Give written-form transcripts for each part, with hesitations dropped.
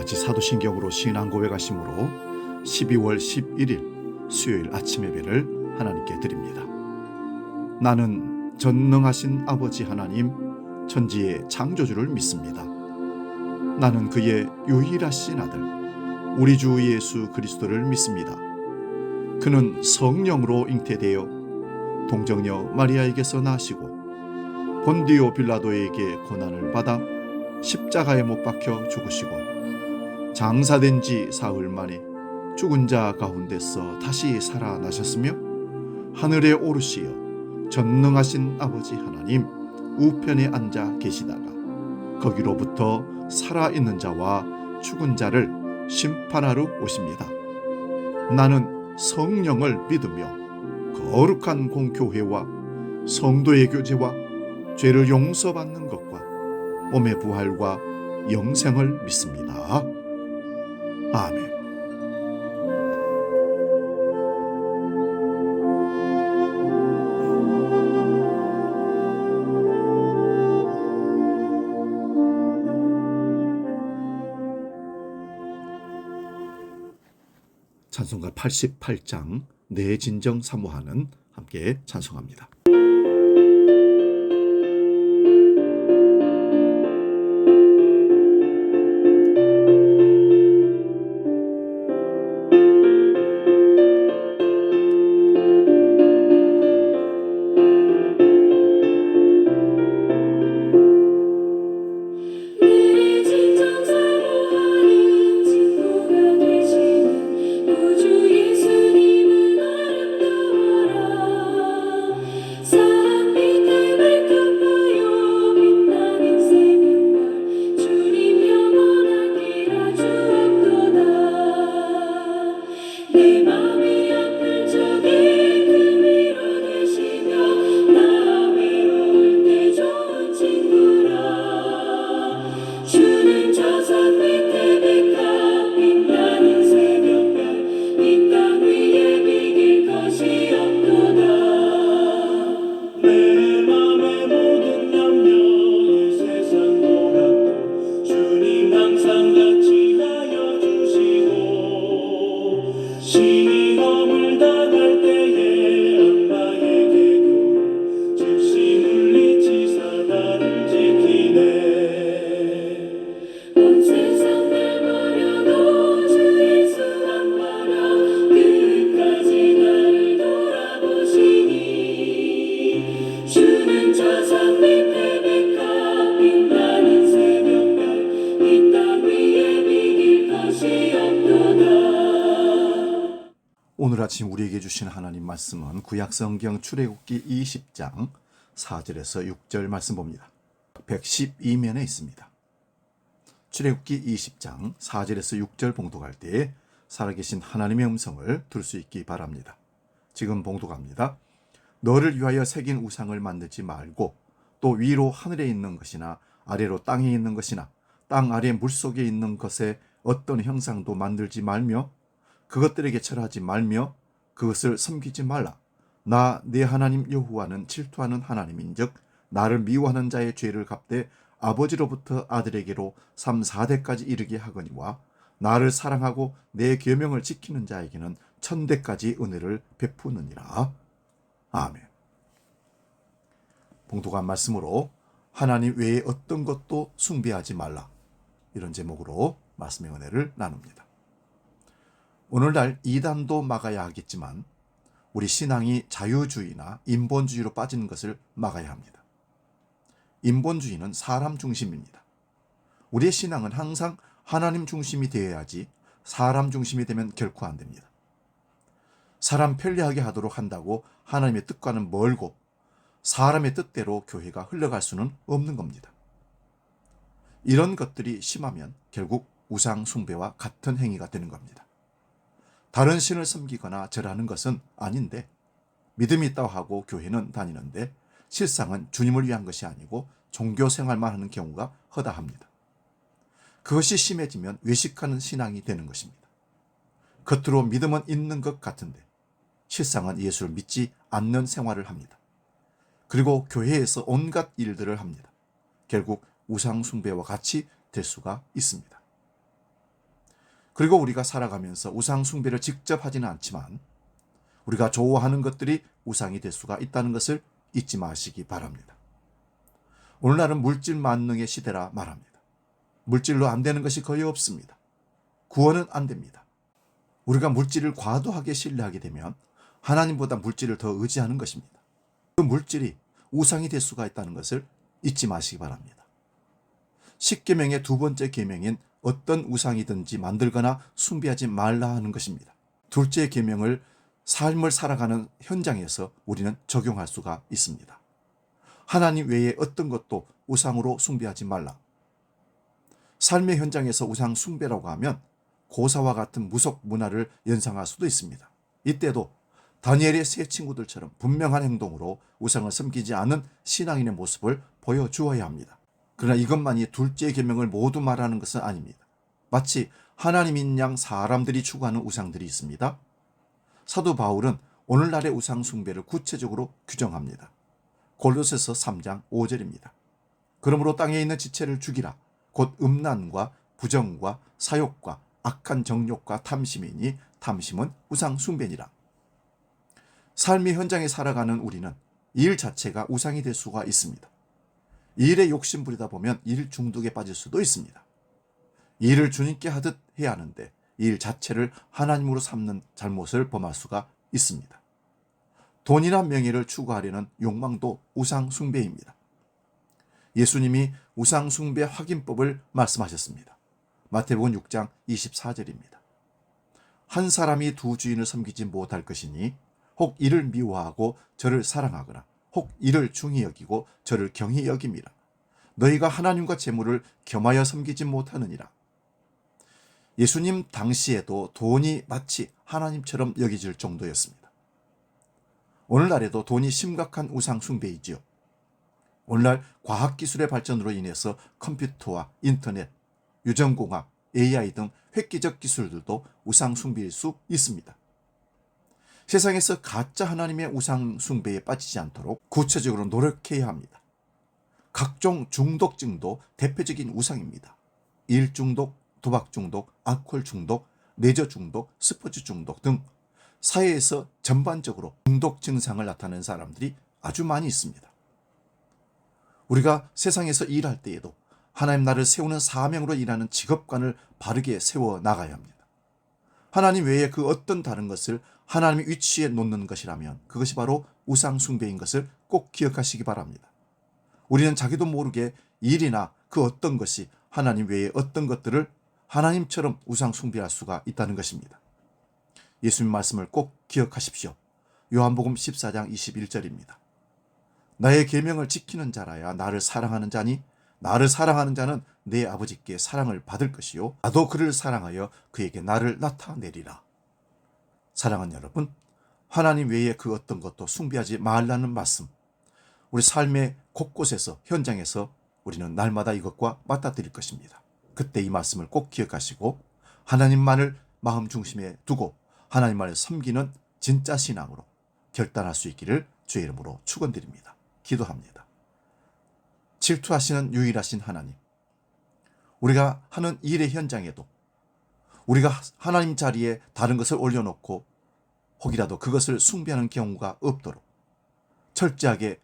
같이 사도신경으로 신앙 고백하심으로 12월 11일 수요일 아침 예배를 하나님께 드립니다. 나는 전능하신 아버지 하나님 천지의 창조주를 믿습니다. 나는 그의 유일하신 아들 우리 주 예수 그리스도를 믿습니다. 그는 성령으로 잉태되어 동정녀 마리아에게서 나시고 본디오 빌라도에게 고난을 받아 십자가에 못 박혀 죽으시고 장사된 지 사흘 만에 죽은 자 가운데서 다시 살아나셨으며 하늘에 오르시어 전능하신 아버지 하나님 우편에 앉아 계시다가 거기로부터 살아있는 자와 죽은 자를 심판하러 오십니다. 나는 성령을 믿으며 거룩한 공교회와 성도의 교제와 죄를 용서받는 것과 몸의 부활과 영생을 믿습니다. 아멘. 찬송가 88장 내 진정 사모하는 함께 찬송합니다. 오늘 아침 우리에게 주신 하나님 말씀은 구약성경 출애굽기 20장 4절에서 6절 말씀 봅니다. 112면에 있습니다. 출애굽기 20장 4절에서 6절 봉독할 때 살아계신 하나님의 음성을 들을 수 있기 바랍니다. 지금 봉독합니다. 너를 위하여 새긴 우상을 만들지 말고 또 위로 하늘에 있는 것이나 아래로 땅에 있는 것이나 땅 아래 물속에 있는 것에 어떤 형상도 만들지 말며 그것들에게 절하지 말며 그것을 섬기지 말라. 나 내 하나님 여호와는 질투하는 하나님인즉 나를 미워하는 자의 죄를 갚되 아버지로부터 아들에게로 3, 4대까지 이르게 하거니와 나를 사랑하고 내 계명을 지키는 자에게는 1000대까지 은혜를 베푸느니라. 아멘. 봉독한 말씀으로 하나님 외에 어떤 것도 숭배하지 말라, 이런 제목으로 말씀의 은혜를 나눕니다. 오늘날 이단도 막아야 하겠지만 우리 신앙이 자유주의나 인본주의로 빠지는 것을 막아야 합니다. 인본주의는 사람 중심입니다. 우리의 신앙은 항상 하나님 중심이 되어야지 사람 중심이 되면 결코 안 됩니다. 사람 편리하게 하도록 한다고 하나님의 뜻과는 멀고 사람의 뜻대로 교회가 흘러갈 수는 없는 겁니다. 이런 것들이 심하면 결국 우상 숭배와 같은 행위가 되는 겁니다. 다른 신을 섬기거나 절하는 것은 아닌데 믿음이 있다고 하고 교회는 다니는데 실상은 주님을 위한 것이 아니고 종교 생활만 하는 경우가 허다합니다. 그것이 심해지면 외식하는 신앙이 되는 것입니다. 겉으로 믿음은 있는 것 같은데 실상은 예수를 믿지 않는 생활을 합니다. 그리고 교회에서 온갖 일들을 합니다. 결국 우상 숭배와 같이 될 수가 있습니다. 그리고 우리가 살아가면서 우상 숭배를 직접 하지는 않지만 우리가 좋아하는 것들이 우상이 될 수가 있다는 것을 잊지 마시기 바랍니다. 오늘날은 물질 만능의 시대라 말합니다. 물질로 안 되는 것이 거의 없습니다. 구원은 안 됩니다. 우리가 물질을 과도하게 신뢰하게 되면 하나님보다 물질을 더 의지하는 것입니다. 그 물질이 우상이 될 수가 있다는 것을 잊지 마시기 바랍니다. 10계명의 두 번째 계명인 어떤 우상이든지 만들거나 숭배하지 말라 하는 것입니다. 둘째 계명을 삶을 살아가는 현장에서 우리는 적용할 수가 있습니다. 하나님 외에 어떤 것도 우상으로 숭배하지 말라. 삶의 현장에서 우상 숭배라고 하면 고사와 같은 무속 문화를 연상할 수도 있습니다. 이때도 다니엘의 세 친구들처럼 분명한 행동으로 우상을 섬기지 않은 신앙인의 모습을 보여주어야 합니다. 그러나 이것만이 둘째 계명을 모두 말하는 것은 아닙니다. 마치 하나님인 양 사람들이 추구하는 우상들이 있습니다. 사도 바울은 오늘날의 우상 숭배를 구체적으로 규정합니다. 골로새서 3장 5절입니다. 그러므로 땅에 있는 지체를 죽이라. 곧 음란과 부정과 사욕과 악한 정욕과 탐심이니 탐심은 우상 숭배니라. 삶의 현장에 살아가는 우리는 일 자체가 우상이 될 수가 있습니다. 일에 욕심 부리다 보면 일 중독에 빠질 수도 있습니다. 일을 주님께 하듯 해야 하는데 일 자체를 하나님으로 삼는 잘못을 범할 수가 있습니다. 돈이나 명예를 추구하려는 욕망도 우상 숭배입니다. 예수님이 우상 숭배 확인법을 말씀하셨습니다. 마태복음 6장 24절입니다. 한 사람이 두 주인을 섬기지 못할 것이니 혹 이를 미워하고 저를 사랑하거나 혹 이를 중히 여기고 저를 경히 여김이라. 너희가 하나님과 재물을 겸하여 섬기지 못하느니라. 예수님 당시에도 돈이 마치 하나님처럼 여겨질 정도였습니다. 오늘날에도 돈이 심각한 우상 숭배이지요. 오늘날 과학기술의 발전으로 인해서 컴퓨터와 인터넷, 유전공학, AI 등 획기적 기술들도 우상 숭배일 수 있습니다. 세상에서 가짜 하나님의 우상 숭배에 빠지지 않도록 구체적으로 노력해야 합니다. 각종 중독증도 대표적인 우상입니다. 일 중독, 도박 중독, 알코올 중독, 레저 중독, 스포츠 중독 등 사회에서 전반적으로 중독 증상을 나타내는 사람들이 아주 많이 있습니다. 우리가 세상에서 일할 때에도 하나님 나라를 세우는 사명으로 일하는 직업관을 바르게 세워 나가야 합니다. 하나님 외에 그 어떤 다른 것을 하나님의 위치에 놓는 것이라면 그것이 바로 우상 숭배인 것을 꼭 기억하시기 바랍니다. 우리는 자기도 모르게 일이나 그 어떤 것이 하나님 외에 어떤 것들을 하나님처럼 우상 숭배할 수가 있다는 것입니다. 예수님 말씀을 꼭 기억하십시오. 요한복음 14장 21절입니다. 나의 계명을 지키는 자라야 나를 사랑하는 자니 나를 사랑하는 자는 내 아버지께 사랑을 받을 것이요 나도 그를 사랑하여 그에게 나를 나타내리라. 사랑하는 여러분, 하나님 외에 그 어떤 것도 숭배하지 말라는 말씀, 우리 삶의 곳곳에서 현장에서 우리는 날마다 이것과 맞닥뜨릴 것입니다. 그때 이 말씀을 꼭 기억하시고 하나님만을 마음 중심에 두고 하나님만을 섬기는 진짜 신앙으로 결단할 수 있기를 주의 이름으로 축원드립니다. 기도합니다. 질투하시는 유일하신 하나님, 우리가 하는 일의 현장에도 우리가 하나님 자리에 다른 것을 올려놓고 혹이라도 그것을 숭배하는 경우가 없도록 철저하게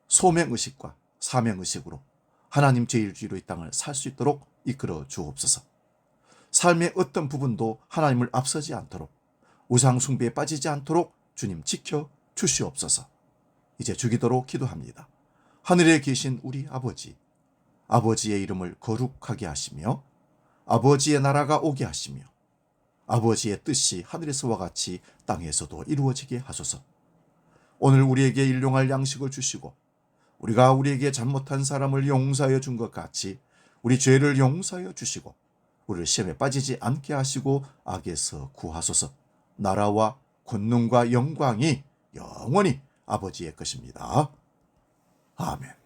소명의식과 사명의식으로 하나님 제1주의로 이 땅을 살 수 있도록 이끌어 주옵소서. 삶의 어떤 부분도 하나님을 앞서지 않도록 우상 숭배에 빠지지 않도록 주님 지켜 주시옵소서. 이제 주기도록 기도합니다. 하늘에 계신 우리 아버지, 아버지의 이름을 거룩하게 하시며 아버지의 나라가 오게 하시며 아버지의 뜻이 하늘에서와 같이 땅에서도 이루어지게 하소서. 오늘 우리에게 일용할 양식을 주시고 우리가 우리에게 잘못한 사람을 용서하여 준 것 같이 우리 죄를 용서하여 주시고 우리를 시험에 빠지지 않게 하시고 악에서 구하소서. 나라와 권능과 영광이 영원히 아버지의 것입니다. 아멘.